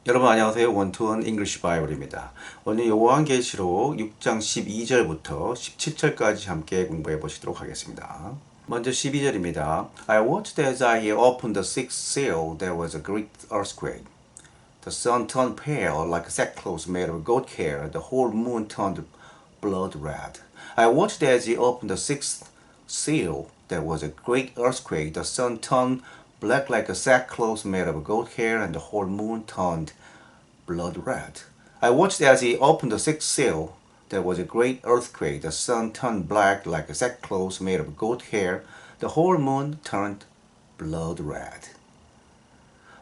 여러분 안녕하세요. 원투원 잉글리시 바이블입니다. 오늘 요한계시록 6장 12절부터 17절까지 함께 공부해 보시도록 하겠습니다. 먼저 12절입니다. I watched as I opened the sixth seal. There was a great earthquake. The sun turned pale like sackcloth made of goat hair. The whole moon turned blood red. I watched as he opened the sixth seal. There was a great earthquake. The sun turned black like a sackcloth made of goat hair, and the whole moon turned blood red. I watched as he opened the sixth seal. There was a great earthquake. The sun turned black like a sackcloth made of goat hair. The whole moon turned blood red.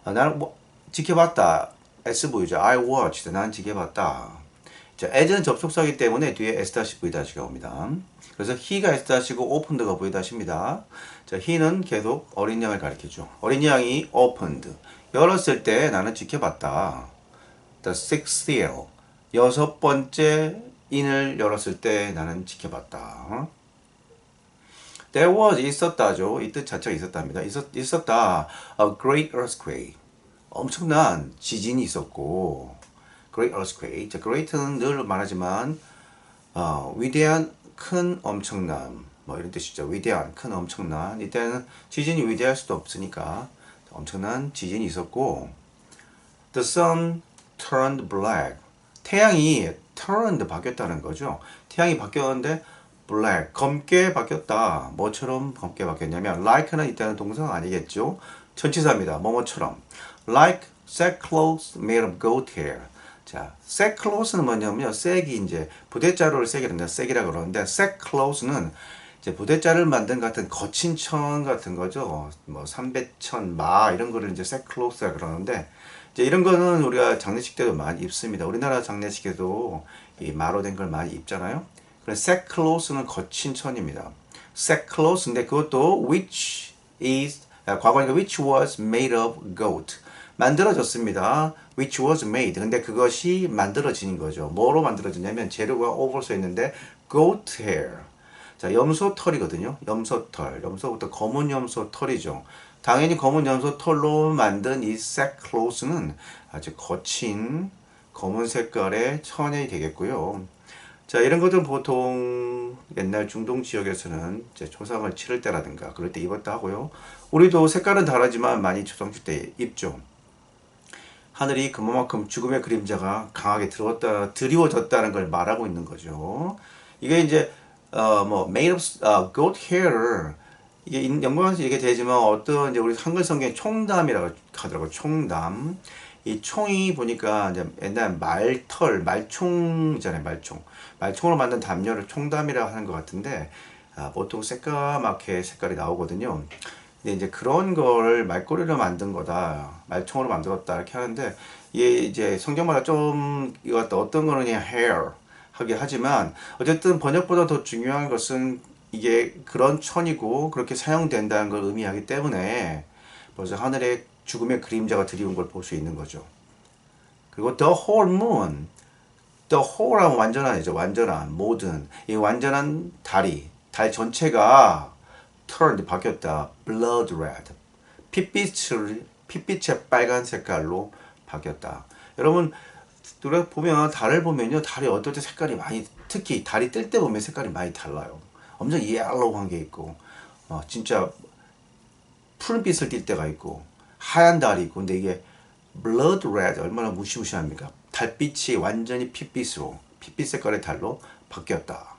나는 지켜봤다. SV죠. I watched. 난 지켜봤다. 자, as는 접속사이기 때문에 뒤에 S-V-가 옵니다. 그래서 he가 S-고 opened가 V-입니다. 자, he는 계속 어린 양을 가리키죠. 어린 양이 opened. 열었을 때 나는 지켜봤다. The sixth seal. 여섯 번째 인을 열었을 때 나는 지켜봤다. There was 있었다죠. 이 뜻 자체가 있었답니다. 있었다. A great earthquake. 엄청난 지진이 있었고. Great earthquake. 자, great는 늘 말하지만 위대한 큰 엄청난 뭐 이런 뜻이죠. 위대한 큰 엄청난. 이때는 지진이 위대할 수도 없으니까 엄청난 지진이 있었고 The sun turned black. 태양이 turned 바뀌었다는 거죠. 태양이 바뀌었는데 black 검게 바뀌었다. 뭐처럼 검게 바뀌었냐면 like는 이때는 동사가 아니겠죠. 전치사입니다. 뭐뭐처럼 like sackcloth made of goat hair. 자, sackcloth는 뭐냐면요. 색이 이제 부대자루를 색이란다. 색이라 그러는데 sackcloth는 이제 부대자를 만든 같은 거친 천 같은 거죠. 뭐 삼배천, 마 이런 거를 이제 sackcloth라 그러는데 이제 이런 거는 우리가 장례식 때도 많이 입습니다. 우리나라 장례식에도 이 마로 된 걸 많이 입잖아요. 그래서 sackcloth는 거친 천입니다. sackcloth인데 그것도 which is 과거니까 which was made of goat. 만들어졌습니다. which was made. 근데 그것이 만들어진 거죠. 뭐로 만들어졌냐면 재료가 over 써 있는데 goat hair. 자, 염소 털이거든요. 염소 털. 염소부터 검은 염소 털이죠. 당연히 검은 염소 털로 만든 이 sackcloth는 아주 거친 검은 색깔의 천이 되겠고요. 자, 이런 것들은 보통 옛날 중동 지역에서는 이제 조상을 치를 때라든가 그럴 때 입었다 하고요. 우리도 색깔은 다르지만 많이 조상칠 때 입죠. 하늘이 그만큼 죽음의 그림자가 강하게 드리워졌다는 걸 말하고 있는 거죠. 이게 이제 뭐 made of goat hair 이게 연구하면서 얘기 되지만 어떤 이제 우리 한글 성경에 총담이라고 하더라고요. 총담. 이 총이 보니까 이제 옛날 말총이잖아요. 말총으로 만든 담요를 총담이라고 하는 것 같은데 보통 새까맣게 색깔이 나오거든요. 근데 이제 그런 걸 말꼬리로 만든 거다, 말총으로 만들었다 이렇게 하는데 이게 이제 성경마다 좀 이거 어떤 거는 그냥 hair 하게 하지만 어쨌든 번역보다 더 중요한 것은 이게 그런 천이고 그렇게 사용된다는 걸 의미하기 때문에 벌써 하늘에 죽음의 그림자가 드리운 걸 볼 수 있는 거죠. 그리고 the whole moon, the whole하면 완전한이죠. 완전한, 모든. 이 완전한 달 전체가 turned 바뀌었다. blood red. 핏빛의 빨간 색깔로 바뀌었다. 여러분, 우리가 보면 달을 보면요. 달이 어떨 때 색깔이 많이, 특히 달이 뜰 때 보면 색깔이 많이 달라요. 엄청 옐로우한 게 있고 진짜 푸른빛을 띌 때가 있고 하얀 달이 있고 근데 이게 blood red 얼마나 무시무시합니까? 달빛이 완전히 핏빛 색깔의 달로 바뀌었다.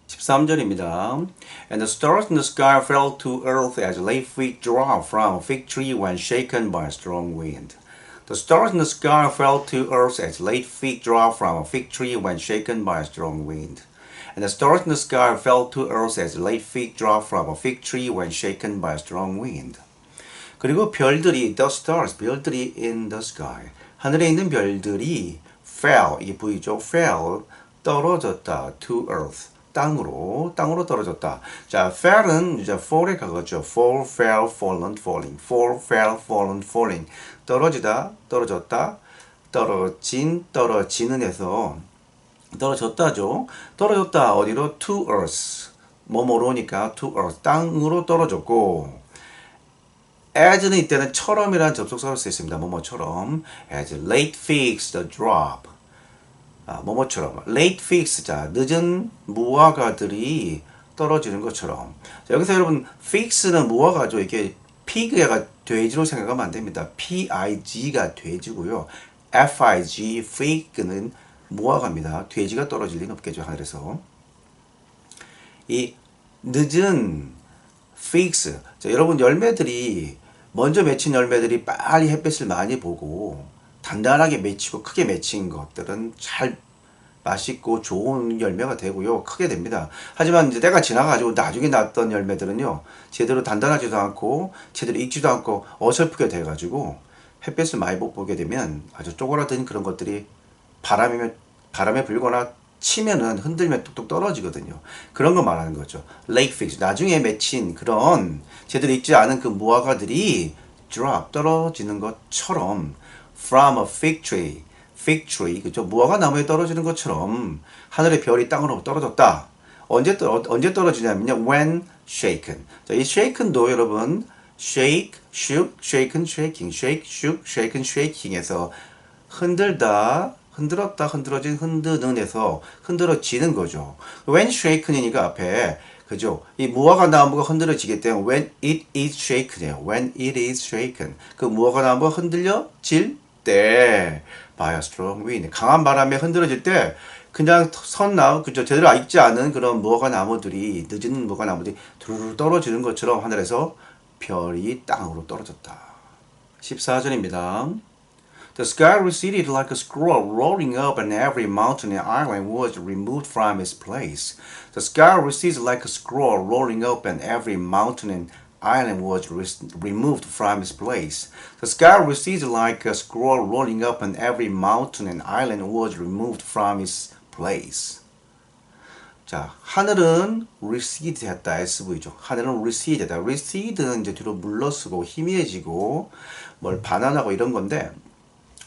13절입니다. And the stars in the sky fell to earth as late fig drop from a fig tree when shaken by a strong wind. The stars in the sky fell to earth as late fig drop from a fig tree when shaken by a strong wind. And the stars in the sky fell to earth as late fig drop from a fig tree when shaken by a strong wind. 그리고 별들이, the stars, 별들이 in the sky. 하늘에 있는 별들이 fell, 이게 V죠. fell, 떨어졌다. to earth, 땅으로 떨어졌다. 자, fell은 이제 fall에 가깝죠. fall, fell, fallen, falling. fall, fell, fallen, falling. 떨어지다, 떨어졌다, 떨어지는 해서 떨어졌다죠. 떨어졌다. 어디로? to earth. 뭐뭐로니까 to earth. 땅으로 떨어졌고 as는 이때는 처럼이라는 접속사로 쓰였습니다. 뭐뭐처럼. as late fix the drop. 뭐뭐처럼. late fix. 자, 늦은 무화과들이 떨어지는 것처럼. 자, 여기서 여러분, fix는 무화과죠. 이게 pig가 돼지로 생각하면 안 됩니다. pig가 돼지고요. fig, fig는 무화과입니다. 돼지가 떨어질 리는 없겠죠, 하늘에서. 이 늦은 fix. 자, 여러분 열매들이 먼저 맺힌 열매들이 빨리 햇빛을 많이 보고 단단하게 맺히고 크게 맺힌 것들은 잘 맛있고 좋은 열매가 되고요. 크게 됩니다. 하지만 이제 때가 지나가지고 나중에 났던 열매들은요. 제대로 단단하지도 않고 제대로 익지도 않고 어설프게 돼가지고 햇빛을 많이 못 보게 되면 아주 쪼그라든 그런 것들이 바람에 불거나 치면은 흔들면 뚝뚝 떨어지거든요. 그런 거 말하는 거죠. late figs. 나중에 맺힌 그런 제대로 익지 않은 그 무화과들이 drop 떨어지는 것처럼 from a fig tree. fig tree. 그죠? 무화과 나무에 떨어지는 것처럼 하늘의 별이 땅으로 떨어졌다. 언제 떨어지냐면요. when shaken. 자, 이 shaken도 여러분 shake, shook, shaken, shaking, shake, shook, shaken, shaking에서 흔들다, 흔들었다, 흔들어진, 흔드는에서 흔들어지는 거죠. when shaken이니까 앞에 그죠? 이 무화과 나무가 흔들어지기 때문에 when it is shaken이에요. when it is shaken. 그 무화과 나무가 흔들려질 때 by a strong wind. 강한 바람에 흔들어질 때 그냥 선나무, 그죠? 제대로 익지 않은 그런 무화과 나무들이, 늦은 무화과 나무들이 두루루 떨어지는 것처럼 하늘에서 별이 땅으로 떨어졌다. 14절입니다. The sky receded like a scroll rolling up, and every mountain and island was removed from its place. The sky receded like a scroll rolling up, and every mountain and island was removed from its place. The sky receded like a scroll rolling up, and every mountain and island was removed from its place. 자, 하늘은 recede 했다. SV죠. 하늘은 recede 했다. recede는 이제 뒤로 물러서고 희미해지고 뭘 반환하고 이런 건데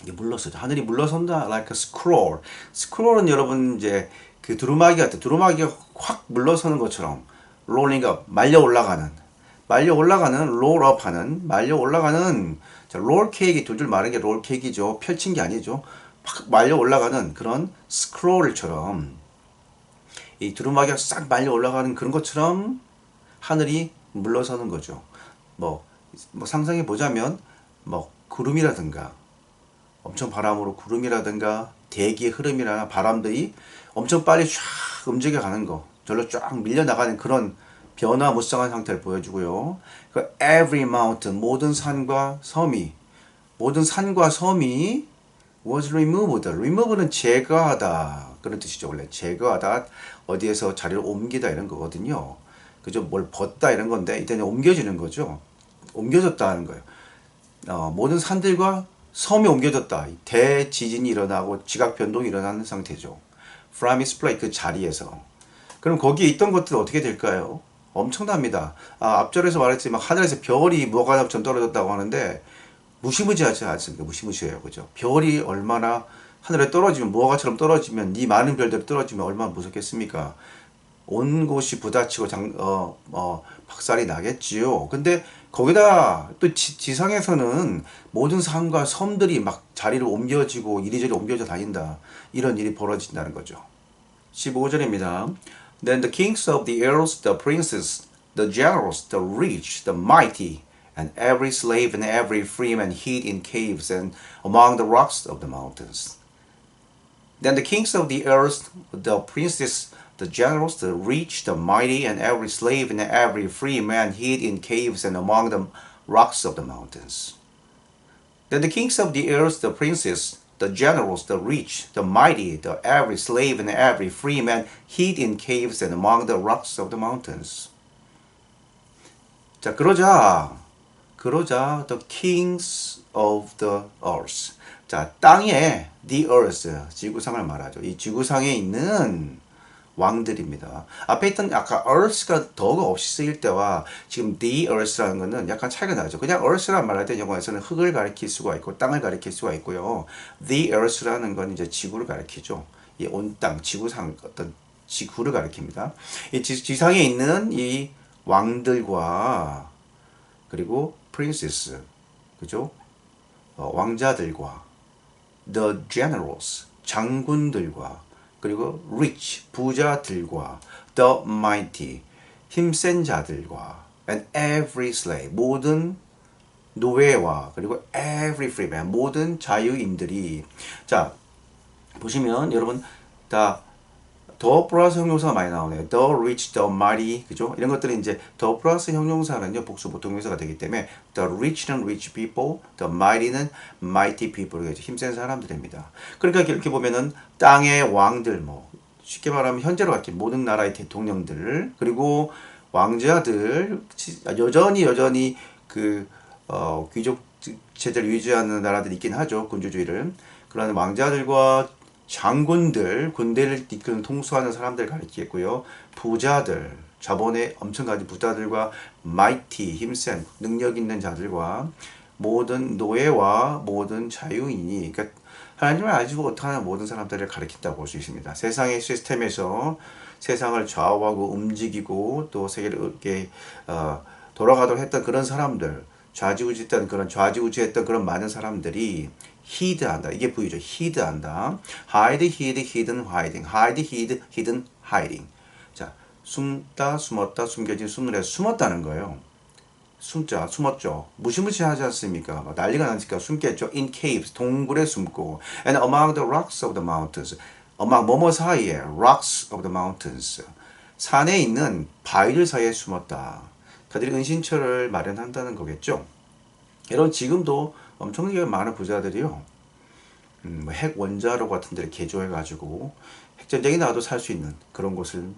이게 물러서죠. 하늘이 물러선다. like a scroll. scroll은 여러분 이제 그 두루마기 같은 두루마기가 확 물러서는 것처럼 rolling up 말려 올라가는 roll up 하는 말려 올라가는 자, 롤 케이크 두 줄 말한 게 롤 케이크죠. 펼친 게 아니죠. 확 말려 올라가는 그런 스크롤처럼 이 두루마기가 싹 말려 올라가는 그런 것처럼 하늘이 물러서는 거죠. 뭐 상상해 보자면 뭐 구름이라든가 엄청 바람으로 구름이라든가 대기의 흐름이나 바람들이 엄청 빨리 쫙 움직여가는 거 절로 쫙 밀려나가는 그런 변화무쌍한 상태를 보여주고요. 그 every mountain 모든 산과 섬이 was removed. remove는 제거하다 그런 뜻이죠. 원래 제거하다 어디에서 자리를 옮기다 이런 거거든요. 그죠? 뭘 벗다 이런 건데 이때는 옮겨지는 거죠. 옮겨졌다는 거예요. 모든 산들과 섬이 옮겨졌다. 대지진이 일어나고 지각 변동이 일어나는 상태죠. From its place 그 자리에서. 그럼 거기에 있던 것들은 어떻게 될까요? 엄청납니다. 앞절에서 말했지만 하늘에서 별이 무화과나무처럼 떨어졌다고 하는데 무시무시하지 않습니까? 무시무시해요. 그죠? 별이 얼마나 하늘에 떨어지면 무화과처럼 떨어지면 이 많은 별들이 떨어지면 얼마나 무섭겠습니까? 온 곳이 부딪히고 박살이 나겠지요. 근데 거기다 또 지상에서는 모든 산과 섬들이 막 자리를 옮겨지고 이리저리 옮겨져 다닌다. 이런 일이 벌어진다는 거죠. 15절입니다. Then the kings of the earth, the princes, the generals, the rich, the mighty, and every slave and every freeman hid in caves and among the rocks of the mountains. Then the kings of the earth, the princes, the generals, the rich, the mighty, and every slave and every free man hid in caves and among the rocks of the mountains. Then the kings of the earth, the princes, the generals, the rich, the mighty, the every slave and every free man hid in caves and among the rocks of the mountains. 자, 그러자 the kings of the earth. 자, 땅에 the earth, 지구상을 말하죠. 이 지구상에 있는 왕들입니다. 앞에 있던 아까 earth가 더가 없이 쓰일 때와 지금 the earth라는 거는 약간 차이가 나죠. 그냥 earth란 말할 때 영어에서는 흙을 가리킬 수가 있고 땅을 가리킬 수가 있고요. the earth라는 건 이제 지구를 가리키죠. 이 온 땅, 지구상 어떤 지구를 가리킵니다. 이 지상에 있는 이 왕들과 그리고 princess, 그죠? 왕자들과 the generals, 장군들과 그리고 rich, 부자들과 the mighty, 힘센 자들과 and every slave, 모든 노예와 그리고 every free man, 모든 자유인들이. 자, 보시면 여러분 다 더 플러스 형용사가 많이 나오네요. The rich, the mighty, 그죠? 이런 것들은 이제 더 플러스 형용사는요 복수 보통형용사가 되기 때문에 the rich는 rich people, the mighty는 mighty people, 힘센 사람들입니다. 그러니까 이렇게 보면은 땅의 왕들, 뭐 쉽게 말하면 현재로 같이 모든 나라의 대통령들, 그리고 왕자들, 여전히 그 귀족 체제를 유지하는 나라들이 있긴 하죠. 군주주의를. 그러나 왕자들과 장군들, 군대를 이끄는 통수하는 사람들 가리키겠고요. 부자들, 자본에 엄청 가진 부자들과 mighty, 힘센, 능력 있는 자들과 모든 노예와 모든 자유인이, 그러니까 하나님을 알지 못하는 모든 사람들을 가리킨다고 볼 수 있습니다. 세상의 시스템에서 세상을 좌우하고 움직이고 또 세계를 이렇게 돌아가도록 했던 그런 사람들, 좌지우지했던 그런 많은 사람들이 히드한다. 이게 부위죠. 히드한다. hide, hid, hidden, hiding. hide, hid, hidden, hiding. 자, 숨다, 숨었다, 숨겨진, 숨을 해 숨었다는 거예요. 숨자, 숨었죠. 무시무시하지 않습니까? 막 난리가 나니까 숨겠죠. In caves, 동굴에 숨고. And among the rocks of the mountains. among 뭐뭐 사이에, rocks of the mountains. 산에 있는 바위들 사이에 숨었다. 그들이 은신처를 마련한다는 거겠죠. 여러분 지금도 엄청나게 많은 부자들이요. 핵 원자로 같은 데를 개조해가지고 핵전쟁이 나도 살 수 있는 그런 곳을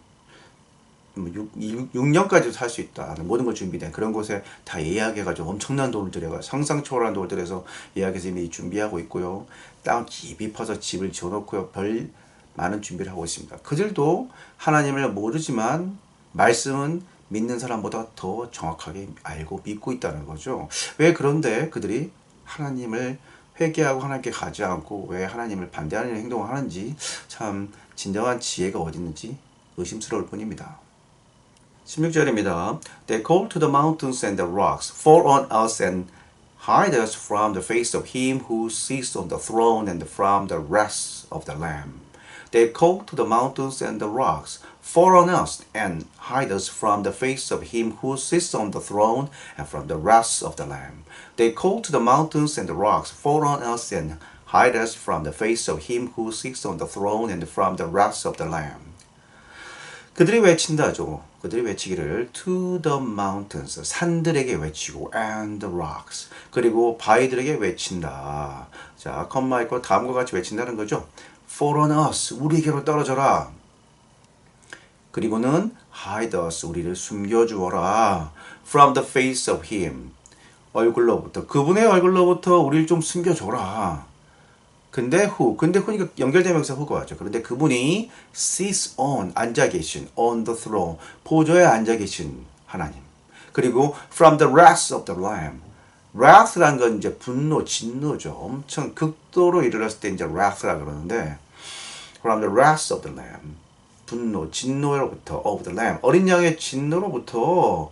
6년까지도 살 수 있다. 모든 걸 준비된 그런 곳에 다 예약해가지고 엄청난 돈을 들여가 상상 초월한 돈을 들여서 예약해서 이미 준비하고 있고요. 땅 깊이 파서 집을 지어놓고요. 별 많은 준비를 하고 있습니다. 그들도 하나님을 모르지만 말씀은 믿는 사람보다 더 정확하게 알고 믿고 있다는 거죠. 왜 그런데 그들이 하나님을 회개하고 하나님께 가지 않고 왜 하나님을 반대하는 행동을 하는지 참 진정한 지혜가 어디 있는지 의심스러울 뿐입니다. 16절입니다. They call to the mountains and the rocks, fall on us and hide us from the face of him who sits on the throne and from the wrath of the Lamb. They call to the mountains and the rocks, fall on us and hide us from the face of him who sits on the throne and from the wrath of the Lamb. They call to the mountains and the rocks, fall on us and hide us from the face of him who sits on the throne and from the wrath of the Lamb. 그들이 외친다죠. 그들이 외치기를 to the mountains, 산들에게 외치고 and the rocks, 그리고 바위들에게 외친다. 자, 컴마 있고 다음과 같이 외친다는 거죠. Fall on us, 우리에게로 떨어져라. 그리고는 hide us, 우리를 숨겨주어라. From the face of him, 얼굴로부터, 그분의 얼굴로부터 우리를 좀 숨겨줘라. 근데 who니까 연결되면서 who가 왔죠. 그런데 그분이 sits on, 앉아 계신, on the throne, 보좌에 앉아 계신 하나님. 그리고 from the wrath of the Lamb. wrath라는 건 이제 분노, 진노죠. 엄청 극도로 이르렀을 때 이제 wrath라 그러는데 from the wrath of the Lamb. 분노, 진노로부터 of the Lamb. 어린 양의 진노로부터,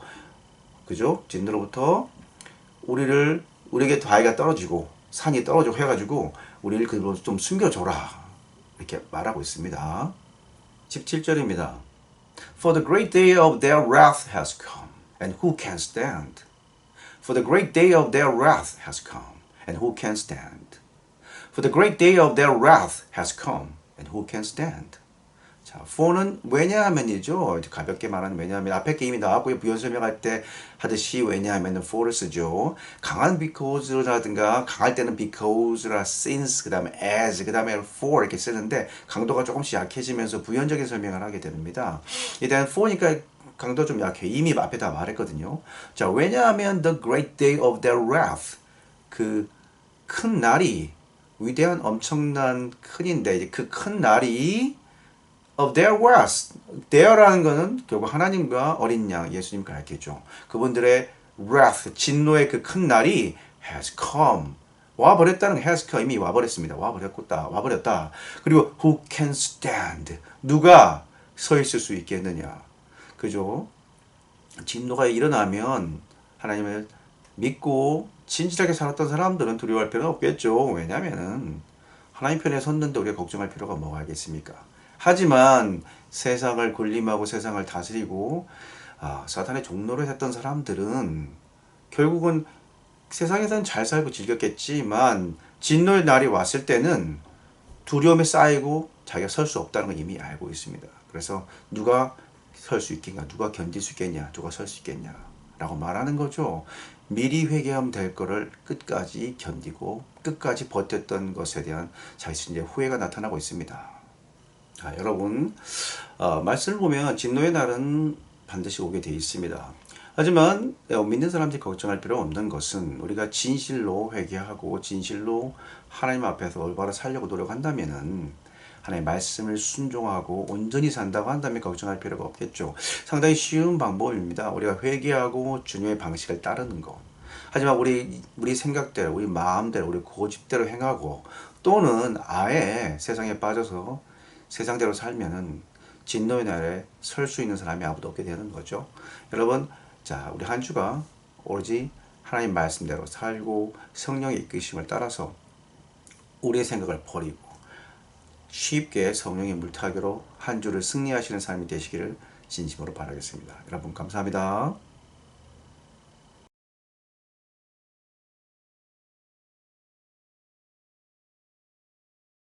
그죠? 진노로부터 우리에게 바위가 떨어지고 산이 떨어지고 해가지고 우리를 그로 좀 숨겨줘라. 이렇게 말하고 있습니다. 17절입니다. For the great day of their wrath has come, and who can stand? For the great day of their wrath has come, and who can stand? For the great day of their wrath has come, and who can stand? 자, for는 왜냐하면이죠. 가볍게 말하는 왜냐하면 앞에 게 이미 나왔고요. 부연 설명할 때 하듯이 왜냐하면은 for를 쓰죠. 강한 because라든가 강할 때는 because라 since 그다음에 as 그다음에 for 이렇게 쓰는데 강도가 조금씩 약해지면서 부연적인 설명을 하게 됩니다. 일단 for니까 강도 좀 약해. 이미 앞에 다 말했거든요. 자, 왜냐하면 the great day of their wrath, 그 큰 날이 위대한 엄청난 큰인데 그 큰 날이 of their wrath. their라는 거는 결국 하나님과 어린 양 예수님 가르치죠. 그분들의 wrath, 진노의 그 큰 날이 has come. 와버렸다는 has come. 이미 와버렸습니다. 와버렸다. 그리고 who can stand. 누가 서 있을 수 있겠느냐. 그죠? 진노가 일어나면 하나님을 믿고 진실하게 살았던 사람들은 두려워할 필요는 없겠죠. 왜냐하면은 하나님 편에 섰는데 우리가 걱정할 필요가 뭐가 있겠습니까? 하지만 세상을 군림하고 세상을 다스리고 사탄의 종노릇 했던 사람들은 결국은 세상에서는 잘 살고 즐겼겠지만 진노의 날이 왔을 때는 두려움에 쌓이고 자기가 설 수 없다는 걸 이미 알고 있습니다. 그래서 누가 설 수 있겠냐, 누가 견딜 수 있겠냐, 누가 설 수 있겠냐 라고 말하는 거죠. 미리 회개하면 될 거를 끝까지 견디고 끝까지 버텼던 것에 대한 자기 이제 후회가 나타나고 있습니다. 여러분, 말씀을 보면 진노의 날은 반드시 오게 되어 있습니다. 하지만 믿는 사람들이 걱정할 필요 없는 것은 우리가 진실로 회개하고 진실로 하나님 앞에서 올바로 살려고 노력한다면은 하나님의 말씀을 순종하고 온전히 산다고 한다면 걱정할 필요가 없겠죠. 상당히 쉬운 방법입니다. 우리가 회개하고 주님의 방식을 따르는 것. 하지만 우리 생각대로, 우리 마음대로, 우리 고집대로 행하고 또는 아예 세상에 빠져서 세상대로 살면은 진노의 날에 설 수 있는 사람이 아무도 없게 되는 거죠. 여러분, 자, 우리 한 주가 오로지 하나님 말씀대로 살고 성령의 이끄심을 따라서 우리의 생각을 버리고 쉽게 성령의 물타기로 한 주를 승리하시는 삶이 되시기를 진심으로 바라겠습니다. 여러분 감사합니다.